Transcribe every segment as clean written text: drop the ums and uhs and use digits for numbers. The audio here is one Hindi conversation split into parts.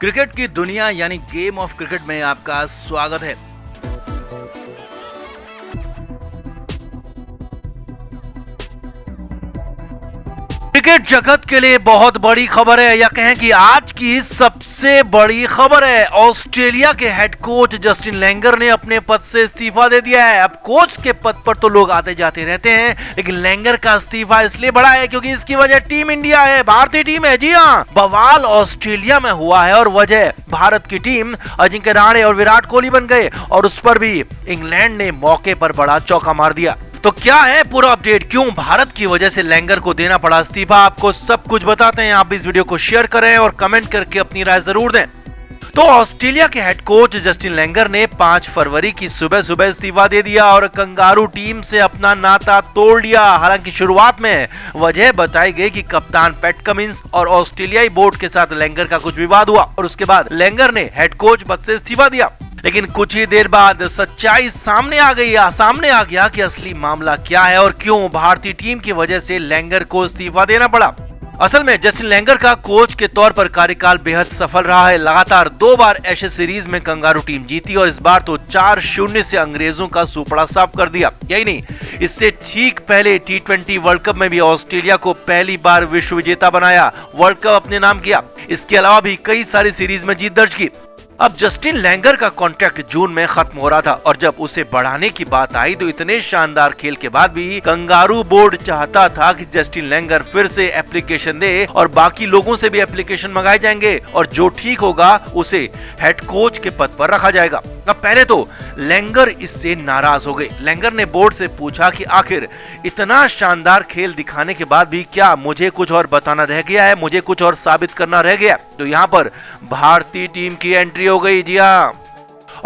क्रिकेट की दुनिया यानी गेम ऑफ क्रिकेट में आपका स्वागत है। क्रिकेट जगत के लिए बहुत बड़ी खबर है, या कहें कि आज की सबसे बड़ी खबर है। ऑस्ट्रेलिया के हेड कोच जस्टिन लैंगर ने अपने पद से इस्तीफा दे दिया है। अब कोच के पद पर तो लोग आते जाते रहते हैं, लेकिन लैंगर का इस्तीफा इसलिए बड़ा है क्योंकि इसकी वजह टीम इंडिया है, भारतीय टीम है। जी हाँ, बवाल ऑस्ट्रेलिया में हुआ है और वजह भारत की टीम अजिंक्य रहाणे और विराट कोहली बन गए, और उस पर भी इंग्लैंड ने मौके पर बड़ा चौका मार दिया। तो क्या है पूरा अपडेट, क्यों भारत की वजह से लैंगर को देना पड़ा इस्तीफा, आपको सब कुछ बताते हैं। आप इस वीडियो को शेयर करें और कमेंट करके अपनी राय जरूर दें। तो ऑस्ट्रेलिया के हेड कोच जस्टिन लैंगर ने 5 फरवरी की सुबह सुबह इस्तीफा दे दिया और कंगारू टीम से अपना नाता तोड़ लिया। हालांकि शुरुआत में वजह बताई गई कि कप्तान पैट कमिंस और ऑस्ट्रेलियाई बोर्ड के साथ लैंगर का कुछ विवाद हुआ, और उसके बाद लैंगर ने हेड कोच पद से इस्तीफा दिया। लेकिन कुछ ही देर बाद सच्चाई सामने आ गया कि असली मामला क्या है और क्यों भारतीय टीम की वजह से लैंगर को इस्तीफा देना पड़ा। असल में जस्टिन लैंगर का कोच के तौर पर कार्यकाल बेहद सफल रहा है। लगातार 2 बार एशेज सीरीज में कंगारू टीम जीती और इस बार तो 4-0 से अंग्रेजों का सुपड़ा साफ कर दिया। यही नहीं, इससे ठीक पहले T20 वर्ल्ड कप में भी ऑस्ट्रेलिया को पहली बार विश्व विजेता बनाया, वर्ल्ड कप अपने नाम किया। इसके अलावा भी कई सारी सीरीज में जीत दर्ज की। अब जस्टिन लैंगर का कॉन्ट्रैक्ट जून में खत्म हो रहा था, और जब उसे बढ़ाने की बात आई तो इतने शानदार खेल के बाद भी कंगारू बोर्ड चाहता था कि जस्टिन लैंगर फिर से एप्लीकेशन दे और बाकी लोगों से भी एप्लीकेशन मंगाए जाएंगे, और जो ठीक होगा उसे हेड कोच के पद पर रखा जाएगा। अब पहले तो लैंगर इससे नाराज हो गए। लैंगर ने बोर्ड से पूछा कि आखिर इतना शानदार खेल दिखाने के बाद भी क्या मुझे कुछ और बताना रह गया है, मुझे कुछ और साबित करना रह गया? तो यहाँ पर भारतीय टीम की एंट्री हो गई। जी हाँ,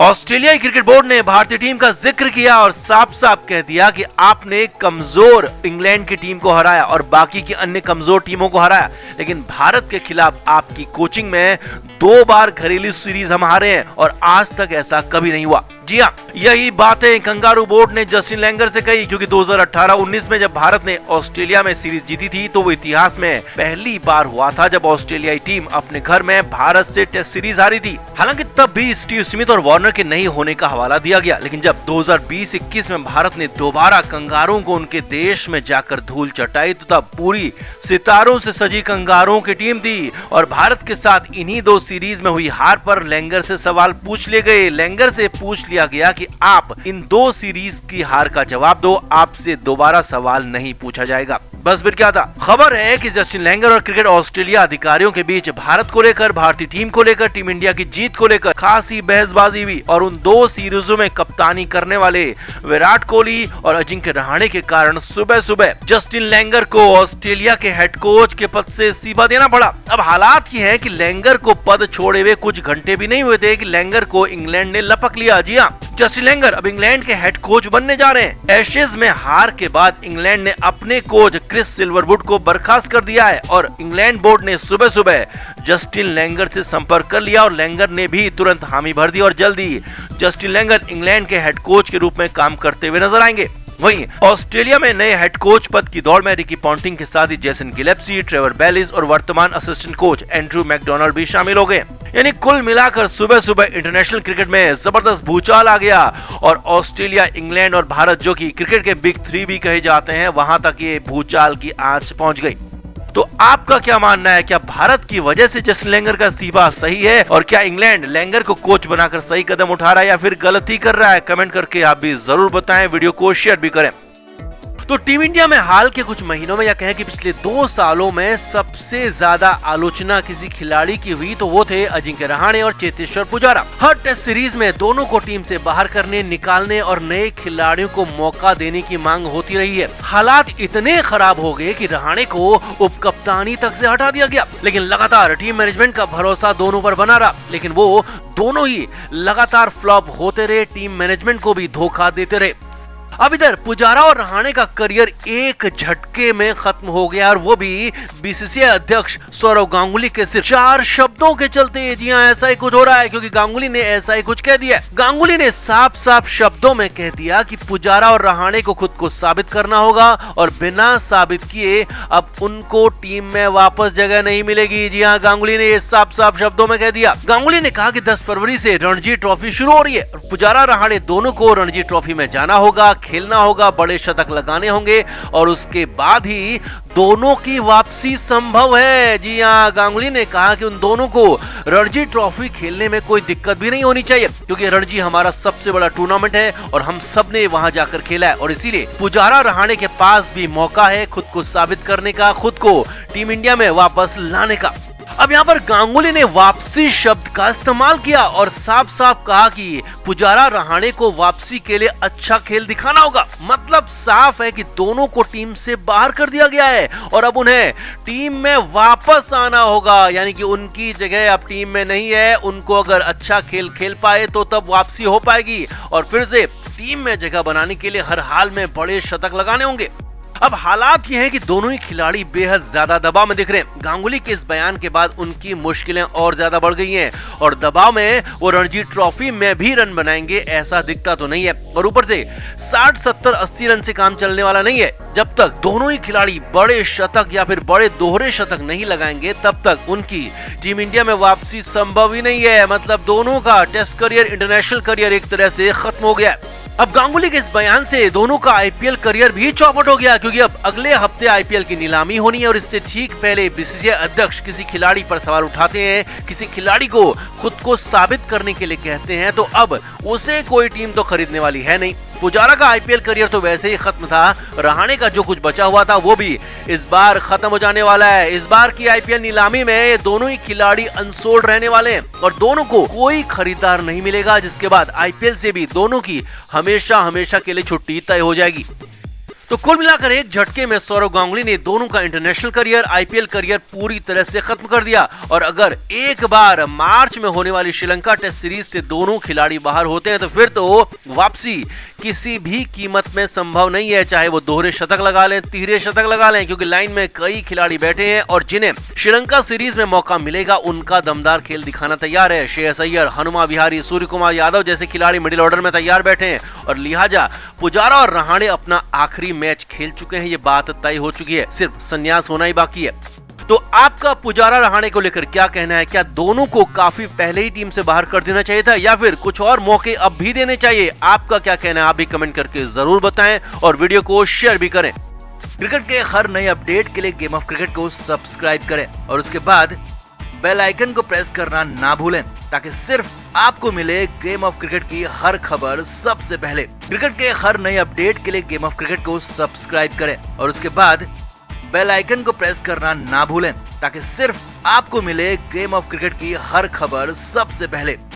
ऑस्ट्रेलियाई क्रिकेट बोर्ड ने भारतीय टीम का जिक्र किया और साफ साफ कह दिया कि आपने कमजोर इंग्लैंड की टीम को हराया और बाकी की अन्य कमजोर टीमों को हराया, लेकिन भारत के खिलाफ आपकी कोचिंग में 2 बार घरेलू सीरीज हम हारे हैं और आज तक ऐसा कभी नहीं हुआ। जी हाँ, यही बातें कंगारू बोर्ड ने जस्टिन लैंगर से कही, क्योंकि 2018-19 में जब भारत ने ऑस्ट्रेलिया में सीरीज जीती थी तो वो इतिहास में पहली बार हुआ था जब ऑस्ट्रेलियाई टीम अपने घर में भारत से टेस्ट सीरीज हारी थी। हालांकि तब भी स्टीव स्मिथ और वार्नर के नहीं होने का हवाला दिया गया, लेकिन जब 2020-21 में भारत ने दोबारा कंगारों को उनके देश में जाकर धूल चटाई तो तब पूरी सितारों से सजी कंगारों की टीम थी, और भारत के साथ इन्हीं 2 सीरीज में हुई हार पर लैंगर से सवाल पूछ लिए गए। लैंगर से पूछ लिया गया कि आप इन 2 सीरीज की हार का जवाब दो, आपसे दोबारा सवाल नहीं पूछा जाएगा। बस फिर क्या था? खबर है कि जस्टिन लैंगर और क्रिकेट ऑस्ट्रेलिया अधिकारियों के बीच भारत को लेकर, भारतीय टीम को लेकर, टीम इंडिया की जीत को लेकर खासी बहसबाजी हुई, और उन 2 सीरीजों में कप्तानी करने वाले विराट कोहली और अजिंक्य रहाणे के कारण सुबह सुबह जस्टिन लैंगर को ऑस्ट्रेलिया के हेड कोच के पद से इस्तीफा देना पड़ा। अब हालात ये है कि लैंगर को पद छोड़े हुए कुछ घंटे भी नहीं हुए थे कि लैंगर को इंग्लैंड ने लपक लिया। जी हाँ, जस्टिन लैंगर अब इंग्लैंड के हेड कोच बनने जा रहे हैं। एशेज में हार के बाद इंग्लैंड ने अपने कोच क्रिस सिल्वरवुड को बर्खास्त कर दिया है, और इंग्लैंड बोर्ड ने सुबह सुबह जस्टिन लैंगर से संपर्क कर लिया और लैंगर ने भी तुरंत हामी भर दी और जल्दी जस्टिन लैंगर इंग्लैंड के हेड कोच के रूप में काम करते हुए नजर आएंगे। वहीं ऑस्ट्रेलिया में नए हेड कोच पद की दौड़ में रिकी पॉन्टिंग के साथ ही जेसन गिलेप्सी, ट्रेवर बेलिस और वर्तमान असिस्टेंट कोच एंड्रू मैकडोनाल्ड भी शामिल हो गए। यानी कुल मिलाकर सुबह सुबह इंटरनेशनल क्रिकेट में जबरदस्त भूचाल आ गया, और ऑस्ट्रेलिया, इंग्लैंड और भारत, जो कि क्रिकेट के बिग 3 भी कहे जाते हैं, वहां तक ये भूचाल की आंच पहुंच गई। तो आपका क्या मानना है? क्या भारत की वजह से जस्टिन लैंगर का इस्तीफा सही है, और क्या इंग्लैंड लैंगर को कोच बनाकर सही कदम उठा रहा है या फिर गलती कर रहा है? कमेंट करके आप भी जरूर बताएं, वीडियो को शेयर भी करें। तो टीम इंडिया में हाल के कुछ महीनों में, या कहें कि पिछले 2 सालों में सबसे ज्यादा आलोचना किसी खिलाड़ी की हुई तो वो थे अजिंक्य रहाणे और चेतेश्वर पुजारा। हर टेस्ट सीरीज में दोनों को टीम से बाहर करने, निकालने और नए खिलाड़ियों को मौका देने की मांग होती रही है। हालात इतने खराब हो गए कि रहाणे को उपकप्तानी तक से हटा दिया गया, लेकिन लगातार टीम मैनेजमेंट का भरोसा दोनों पर बना रहा, लेकिन वो दोनों ही लगातार फ्लॉप होते रहे, टीम मैनेजमेंट को भी धोखा देते रहे। अब इधर पुजारा और रहाणे का करियर एक झटके में खत्म हो गया और वो भी बीसीसीआई अध्यक्ष सौरव गांगुली के सिर्फ 4 शब्दों के चलते। जी हां, ऐसा ही कुछ हो रहा है क्योंकि गांगुली ने ऐसा ही कुछ कह दिया। गांगुली ने साफ साफ शब्दों में कह दिया कि पुजारा और रहाणे को खुद को साबित करना होगा और बिना साबित किए अब उनको टीम में वापस जगह नहीं मिलेगी। जी हां, गांगुली ने साफ साफ शब्दों में कह दिया। गांगुली ने कहा कि 10 फरवरी से रणजी ट्रॉफी शुरू हो रही है। पुजारा रहाणे दोनों को रणजी ट्रॉफी में जाना होगा, खेलना होगा, बड़े शतक लगाने होंगे और उसके बाद ही दोनों की वापसी संभव है। जी हां, गांगुली ने कहा कि उन दोनों को रणजी ट्रॉफी खेलने में कोई दिक्कत भी नहीं होनी चाहिए क्योंकि रणजी हमारा सबसे बड़ा टूर्नामेंट है और हम सब ने वहां जाकर खेला है और इसीलिए पुजारा रहाणे के पास भी मौका है खुद को साबित करने का, खुद को टीम इंडिया में वापस लाने का। अब यहाँ पर गांगुली ने वापसी शब्द का इस्तेमाल किया और साफ साफ कहा कि पुजारा रहाणे को वापसी के लिए अच्छा खेल दिखाना होगा। मतलब साफ है कि दोनों को टीम से बाहर कर दिया गया है और अब उन्हें टीम में वापस आना होगा, यानी कि उनकी जगह अब टीम में नहीं है। उनको अगर अच्छा खेल खेल पाए तो तब वापसी हो पाएगी और फिर से टीम में जगह बनाने के लिए हर हाल में बड़े शतक लगाने होंगे। अब हालात ये हैं कि दोनों ही खिलाड़ी बेहद ज्यादा दबाव में दिख रहे हैं। गांगुली के इस बयान के बाद उनकी मुश्किलें और ज्यादा बढ़ गई हैं और दबाव में वो रणजी ट्रॉफी में भी रन बनाएंगे ऐसा दिखता तो नहीं है और ऊपर से 60, 70, 80 रन से काम चलने वाला नहीं है। जब तक दोनों ही खिलाड़ी बड़े शतक या फिर बड़े दोहरे शतक नहीं लगाएंगे तब तक उनकी टीम इंडिया में वापसी संभव ही नहीं है। मतलब दोनों का टेस्ट करियर, इंटरनेशनल करियर एक तरह से खत्म हो गया। अब गांगुली के इस बयान से दोनों का आईपीएल करियर भी चौपट हो गया क्योंकि अब अगले हफ्ते आईपीएल की नीलामी होनी है और इससे ठीक पहले बीसीसीआई अध्यक्ष किसी खिलाड़ी पर सवाल उठाते हैं, किसी खिलाड़ी को खुद को साबित करने के लिए कहते हैं तो अब उसे कोई टीम तो खरीदने वाली है नहीं। पुजारा का आईपीएल करियर तो वैसे ही खत्म था, रहाणे का जो कुछ बचा हुआ था वो भी इस बार खत्म हो जाने वाला है। इस बार की आईपीएल नीलामी में ये दोनों ही खिलाड़ी अनसोल्ड रहने वाले हैं और दोनों को कोई खरीदार नहीं मिलेगा, जिसके बाद आईपीएल से भी दोनों की हमेशा हमेशा के लिए छुट्टी तय हो जाएगी। तो कुल मिलाकर एक झटके में सौरव गांगुली ने दोनों का इंटरनेशनल करियर, आईपीएल करियर पूरी तरह से खत्म कर दिया और अगर एक बार मार्च में होने वाली श्रीलंका टेस्ट सीरीज से दोनों खिलाड़ी बाहर होते हैं तो फिर तो वापसी किसी भी कीमत में संभव नहीं है, चाहे वो दोहरे शतक लगा लें, तिहरे शतक लगा लें, क्योंकि लाइन में कई खिलाड़ी बैठे हैं और जिन्हें श्रीलंका सीरीज में मौका मिलेगा उनका दमदार खेल दिखाना तैयार है। श्रेयस अय्यर, हनुमा विहारी, सूर्य कुमार यादव जैसे खिलाड़ी मिडिल ऑर्डर में तैयार बैठे हैं और लिहाजा पुजारा और रहाणे अपना आखिरी मैच खेल चुके हैं। ये बात तय हो चुकी है, सिर्फ संन्यास होना ही बाकी है। तो आपका पुजारा रहाणे को लेकर क्या कहना है? क्या दोनों को काफी पहले ही टीम से बाहर कर देना चाहिए था या फिर कुछ और मौके अब भी देने चाहिए? आपका क्या कहना है आप भी कमेंट करके जरूर बताएं और वीडियो को शेयर भी करें। क्रिकेट के हर नए अपडेट के लिए गेम ऑफ क्रिकेट को सब्सक्राइब करें और उसके बाद बेल आइकन को प्रेस करना ना भूलें ताकि सिर्फ आपको मिले गेम ऑफ क्रिकेट की हर खबर सबसे पहले। क्रिकेट के हर नए अपडेट के लिए गेम ऑफ क्रिकेट को सब्सक्राइब करें और उसके बाद बेल आइकन को प्रेस करना ना भूलें ताकि सिर्फ आपको मिले गेम ऑफ क्रिकेट की हर खबर सबसे पहले।